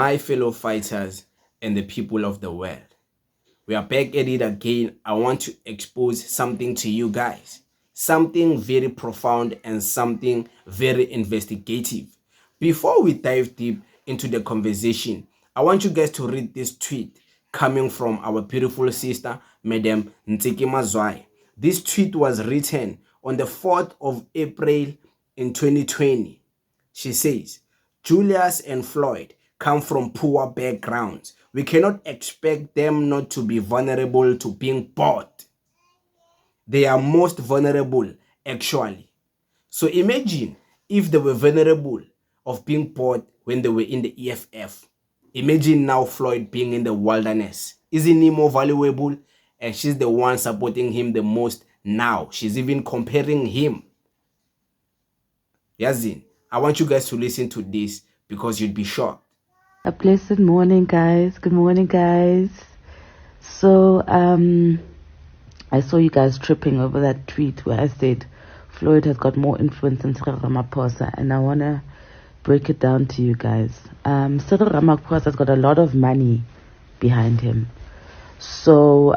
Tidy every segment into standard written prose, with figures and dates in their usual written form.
My fellow fighters and the people of the world, we are back at it again. I want to expose something to you guys, something very profound and something very investigative. Before we dive deep into the conversation, I want you guys to read this tweet coming from our beautiful sister, Madam Ntsiki Mazwai. This tweet was written on the 4th of April in 2020. She says, Julius and Floyd come from poor backgrounds. We cannot expect them not to be vulnerable to being bought. They are most vulnerable, actually. So imagine if they were vulnerable of being bought when they were in the EFF. Imagine now Floyd being in the wilderness. Isn't he more valuable? And she's the one supporting him the most now. She's even comparing him. Yazin, I want you guys to listen to this because you'd be shocked. A blessed morning, guys. Good morning, guys. So, I saw you guys tripping over that tweet where I said Floyd has got more influence than Cyril Ramaphosa, and I want to break it down to you guys. Cyril Ramaphosa has got a lot of money behind him. So,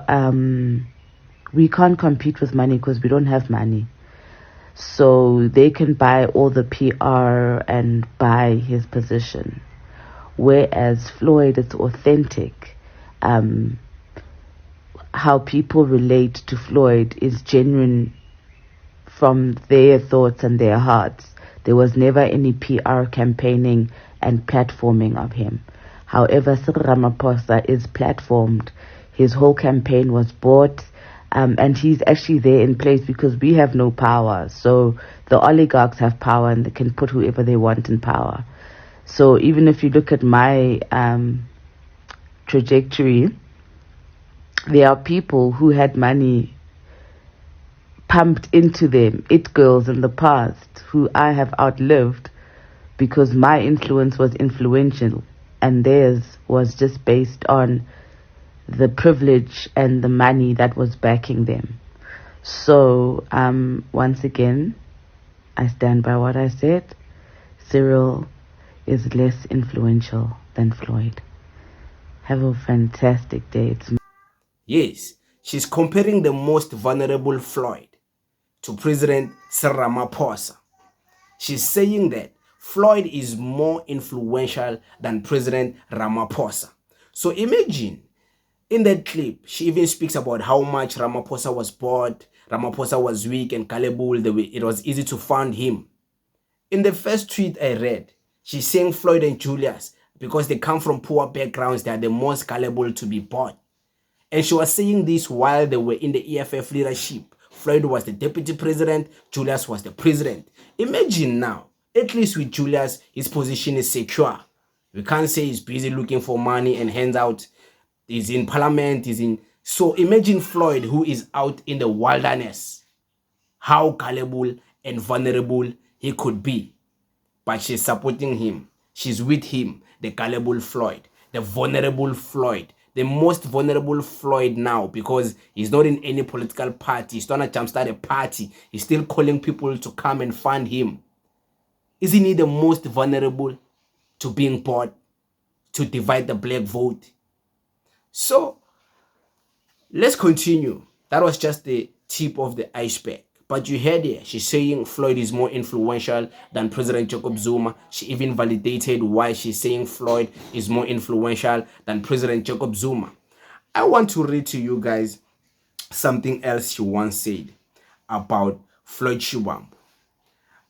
we can't compete with money because we don't have money. So they can buy all the PR and buy his position. Whereas Floyd, it's authentic. How people relate to Floyd is genuine from their thoughts and their hearts. There was never any PR campaigning and platforming of him. However, Cyril Ramaphosa is platformed. His whole campaign was bought, and he's actually there in place because we have no power. So the oligarchs have power and they can put whoever they want in power. So even if you look at my trajectory, there are people who had money pumped into them, it girls in the past, who I have outlived because my influence was influential and theirs was just based on the privilege and the money that was backing them. So once again, I stand by what I said. Cyril is less influential than Floyd. Have a fantastic day. Yes, she's comparing the most vulnerable Floyd to President Cyril Ramaphosa. She's saying that Floyd is more influential than President Ramaphosa. So imagine, in that clip, she even speaks about how much Ramaphosa was bought, Ramaphosa was weak and gullible, it was easy to fund him. In the first tweet I read, she's saying Floyd and Julius, because they come from poor backgrounds, they are the most gullible to be bought. And she was saying this while they were in the EFF leadership. Floyd was the deputy president, Julius was the president. Imagine now, at least with Julius, his position is secure. We can't say he's busy looking for money and hands out. He's in parliament, So imagine Floyd, who is out in the wilderness. How gullible and vulnerable he could be. But she's supporting him. She's with him, the gullible Floyd, the vulnerable Floyd, the most vulnerable Floyd now, because he's not in any political party. He's trying to jumpstart a party. He's still calling people to come and fund him. Isn't he the most vulnerable to being bought, to divide the black vote? So let's continue. That was just the tip of the iceberg. But you heard here, she's saying Floyd is more influential than President Jacob Zuma. She even validated why she's saying Floyd is more influential than President Jacob Zuma. I want to read to you guys something else she once said about Floyd Shivambu.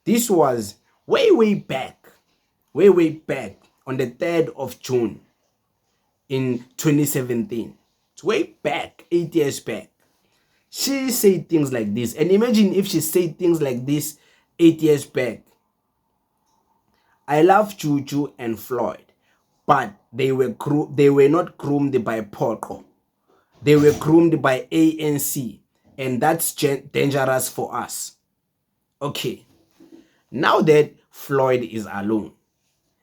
This was way back on the 3rd of June in 2017. It's way back, 8 years back. She said things like this. And imagine if she said things like this 8 years back. I love Juju and Floyd, but they were not groomed by Porco. They were groomed by ANC, and that's dangerous for us. Okay, now that Floyd is alone,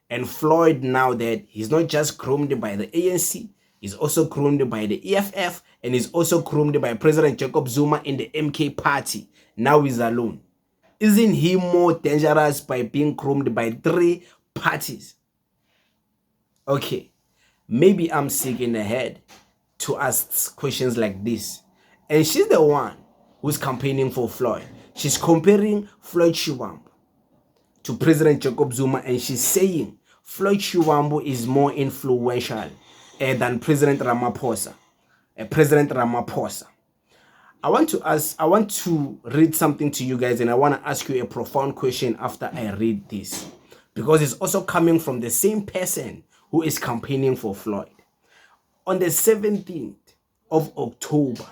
and Floyd, now that he's not just groomed by the ANC, he's also groomed by the EFF, and he's also groomed by President Jacob Zuma in the MK party. Now he's alone. Isn't he more dangerous by being groomed by 3 parties? okay, maybe I'm sick in the head to ask questions like this. And she's the one who's campaigning for Floyd. She's comparing Floyd Shivambu to President Jacob Zuma, and she's saying Floyd Shivambu is more influential than President Ramaphosa. President Ramaphosa. I want to read something to you guys, and I want to ask you a profound question after I read this, because it's also coming from the same person who is campaigning for Floyd. On the 17th of October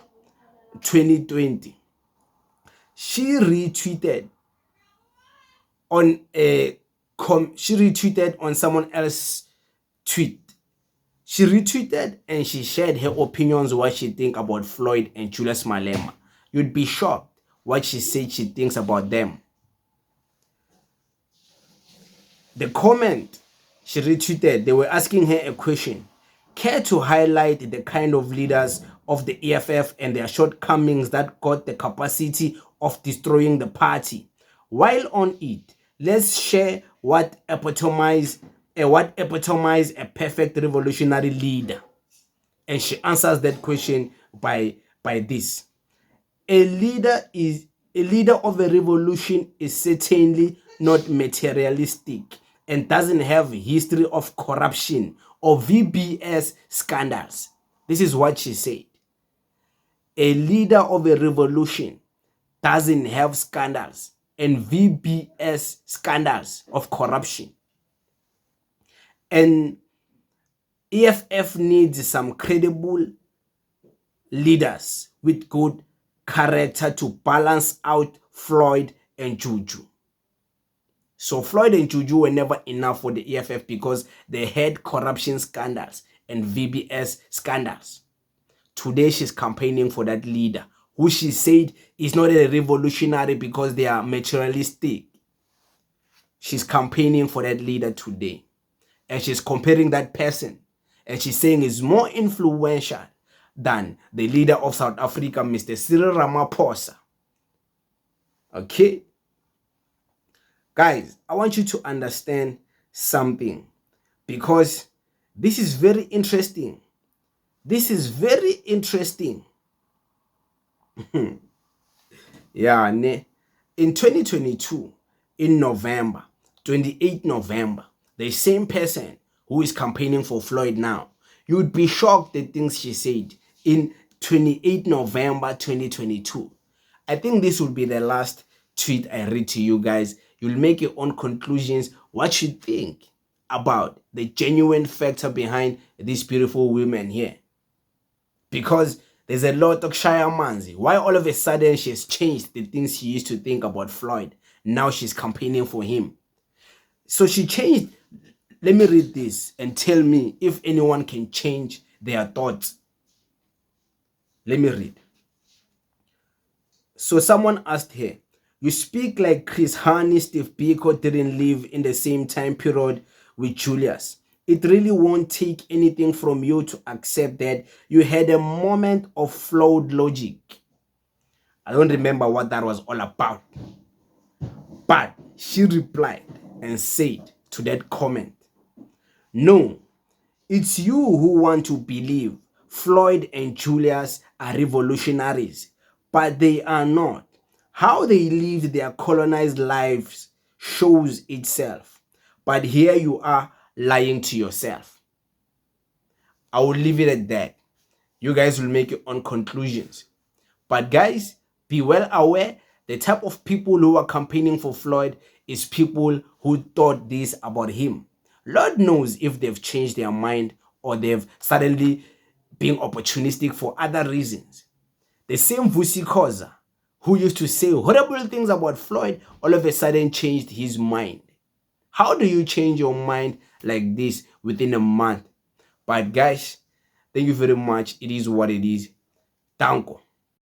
2020, she retweeted on someone else's tweet. She retweeted and she shared her opinions, what she thinks about Floyd and Julius Malema. You'd be shocked what she said she thinks about them. The comment she retweeted, they were asking her a question. Care to highlight the kind of leaders of the EFF and their shortcomings that got the capacity of destroying the party? While on it, let's share what epitomizes a perfect revolutionary leader. And she answers that question by this. A leader of a revolution is certainly not materialistic and doesn't have a history of corruption or VBS scandals. This is what she said. A leader of a revolution doesn't have scandals and VBS scandals of corruption. And EFF needs some credible leaders with good character to balance out Floyd and Juju. So Floyd and Juju were never enough for the EFF because they had corruption scandals and VBS scandals. Today she's campaigning for that leader who she said is not a revolutionary because they are materialistic. She's campaigning for that leader today. And she's comparing that person. And she's saying is more influential than the leader of South Africa, Mr. Cyril Ramaphosa. Okay? Guys, I want you to understand something, because this is very interesting. This is very interesting. Yeah, in 2022, in November, 28 November, the same person who is campaigning for Floyd now, you would be shocked at things she said in 28 November 2022. I think this will be the last tweet I read to you guys. You'll make your own conclusions, what you think about the genuine factor behind these beautiful women here. Because there's a lot of Shia Manzi. Why all of a sudden she has changed the things she used to think about Floyd? Now she's campaigning for him. So she changed. Let me read this and tell me if anyone can change their thoughts. Let me read. So someone asked her, you speak like Chris Hani, Steve Biko didn't live in the same time period with Julius. It really won't take anything from you to accept that you had a moment of flawed logic. I don't remember what that was all about. But she replied and said to that comment, no, it's you who want to believe Floyd and Julius are revolutionaries, but they are not. How they lived their colonized lives shows itself. But here you are lying to yourself. I will leave it at that. You guys will make your own conclusions. But guys, be well aware, the type of people who are campaigning for Floyd is people who thought this about him. Lord knows if they've changed their mind or they've suddenly been opportunistic for other reasons. The same Vusi Khoza, who used to say horrible things about Floyd, all of a sudden changed his mind. How do you change your mind like this within a month? But guys, thank you very much. It is what it is. Danko.